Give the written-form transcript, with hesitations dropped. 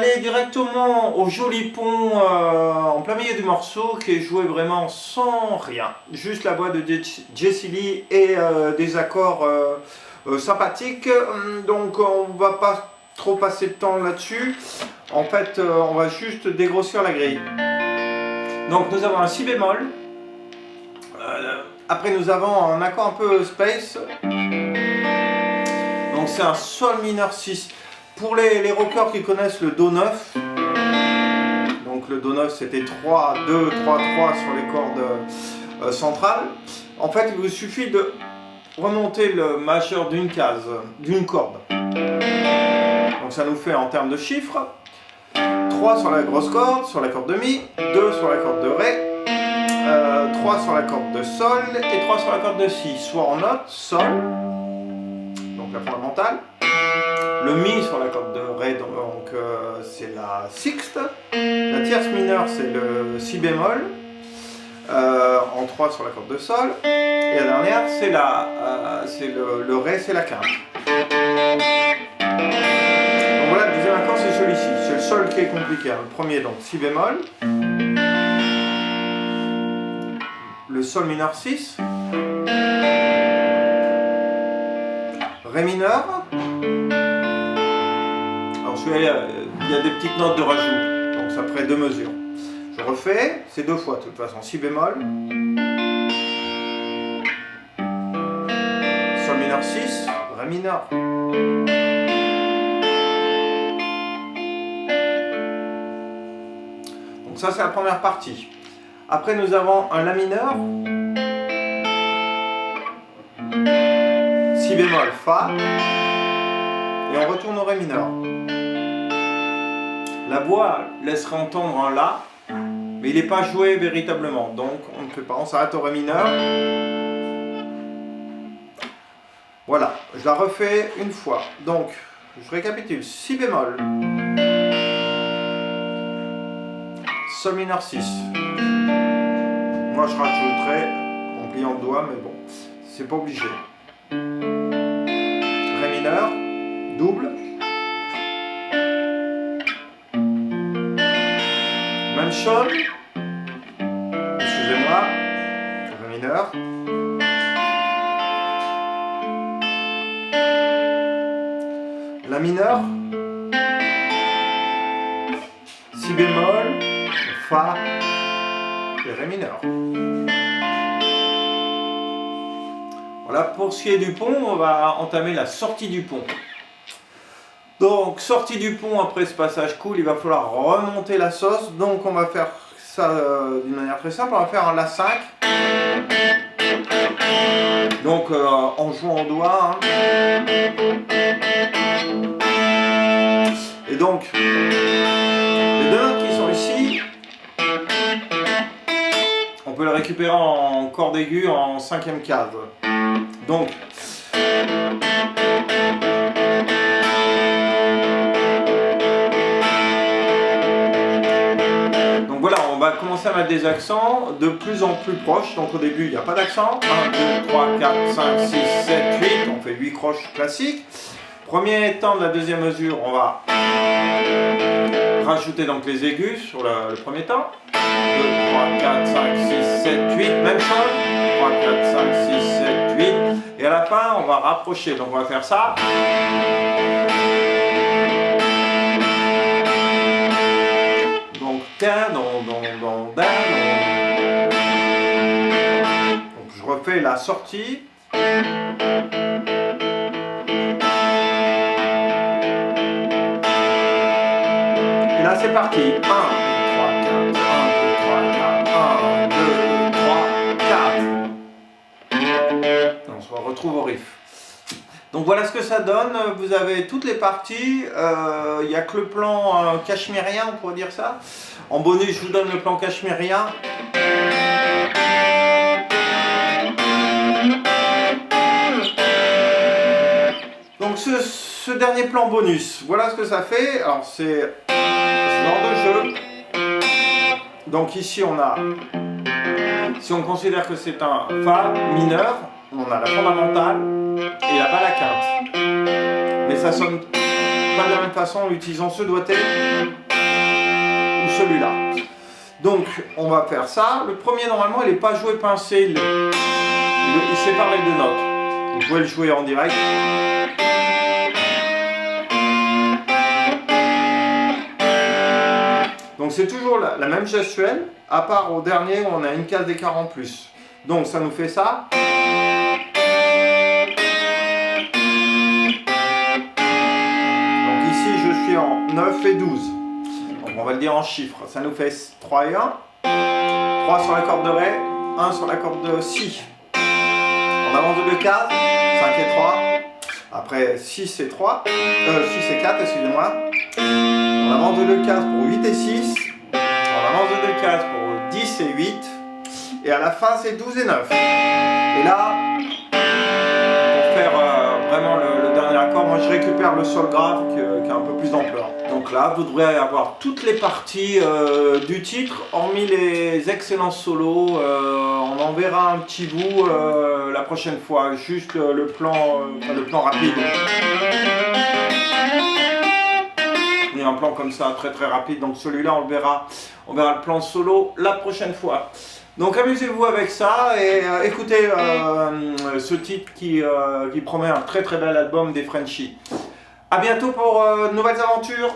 aller directement au joli pont en plein milieu du morceau qui est joué vraiment sans rien. Juste la voix de Jessie Lee et des accords sympathiques. Donc on va pas trop passer de temps là-dessus. En fait, on va juste dégrossir la grille. Donc nous avons un si bémol. Après nous avons un accord un peu space. Donc c'est un sol mineur 6. Pour les rockers qui connaissent le Do 9, donc le Do 9 c'était 3, 2, 3, 3 sur les cordes centrales. En fait il vous suffit de remonter le majeur d'une case, d'une corde. Donc ça nous fait en termes de chiffres 3 sur la grosse corde, sur la corde de Mi, 2 sur la corde de Ré, 3 sur la corde de Sol et 3 sur la corde de Si, soit en note, Sol, donc la fondamentale, le Mi sur la corde de Ré, donc c'est la sixte, la tierce mineure c'est le Si bémol, en 3 sur la corde de Sol, et la dernière c'est le Ré, c'est la quinte. Donc voilà, le deuxième accord c'est celui-ci, c'est le Sol qui est compliqué, le premier donc Si bémol, le Sol mineur 6, Ré mineur, alors celui-là il y a des petites notes de rajout, donc ça ferait 2 mesures. Je refais, c'est 2 fois de toute façon, Si bémol, Sol mineur 6, Ré mineur. Donc ça c'est la première partie. Après nous avons un La mineur, Si bémol, Fa, et on retourne au Ré mineur. La voix laisserait entendre un La, mais il n'est pas joué véritablement, donc on ne fait pas, on s'arrête au Ré mineur. Voilà, je la refais une fois. Donc, je récapitule, Si bémol, Sol mineur 6. Moi je rajouterai en pliant le doigt, mais bon, c'est pas obligé. Ré mineur, double. Même chose. Excusez-moi. Ré mineur. La mineur. Si bémol, Fa et Ré mineur. Voilà, pour ce qui est du pont, on va entamer la sortie du pont. Donc, sortie du pont après ce passage cool, il va falloir remonter la sauce. Donc, on va faire ça d'une manière très simple. On va faire un La 5. Donc, en jouant au doigt. Hein. Et donc, les 2 notes qui sont ici, on peut les récupérer en corde aiguë en 5e case. Donc, voilà, on va commencer à mettre des accents de plus en plus proches. Donc au début, il n'y a pas d'accent. 1, 2, 3, 4, 5, 6, 7, 8. On fait 8 croches classiques. Premier temps de la deuxième mesure, on va rajouter donc les aigus sur le premier temps. 2, 3, 4, 5, 6, 7, 8. Même chose. 3, 4, 5, 6, 7, 8. Et à la fin, on va rapprocher. Donc on va faire ça. Donc, donc je refais la sortie. Et là, c'est parti. 1, 2, 3, 4. 1, 2, 3, 4. 1, 2, 3, 4. On se retrouve au riff. Donc voilà ce que ça donne, vous avez toutes les parties, il n'y a que le plan cachemérien, on pourrait dire ça. En bonus, je vous donne le plan cachemérien. Donc ce dernier plan bonus, voilà ce que ça fait. Alors c'est ce genre de jeu. Donc ici on a, si on considère que c'est un Fa mineur, on a la fondamentale et là-bas la quinte. Mais ça sonne pas de la même façon en utilisant ce doigté ou celui-là. Donc on va faire ça. Le premier normalement il n'est pas joué pincé, il sépare les deux notes. Vous pouvez le jouer en direct. Donc c'est toujours la même gestuelle, à part au dernier où on a une case d'écart en plus. Donc ça nous fait ça. Donc ici je suis en 9 et 12. Donc on va le dire en chiffres. Ça nous fait 3 et 1. 3 sur la corde de Ré, 1 sur la corde de Si. On avance de 2 cases, 5 et 3. Après 6 et 3. 6 et 4, excusez-moi. On avance de 2 cases pour 8 et 6. On avance de 2 cases pour 10 et 8. Et à la fin, c'est 12 et 9. Et là, pour faire vraiment le dernier accord, moi je récupère le sol grave qui a un peu plus d'ampleur. Donc là, vous devrez avoir toutes les parties du titre, hormis les excellents solos. On en verra un petit bout la prochaine fois, juste le plan rapide. Il y a un plan comme ça, très rapide, donc celui-là on verra le plan solo la prochaine fois. Donc amusez-vous avec ça et écoutez ce titre qui promet un très bel album des Frenchies. A bientôt pour de nouvelles aventures.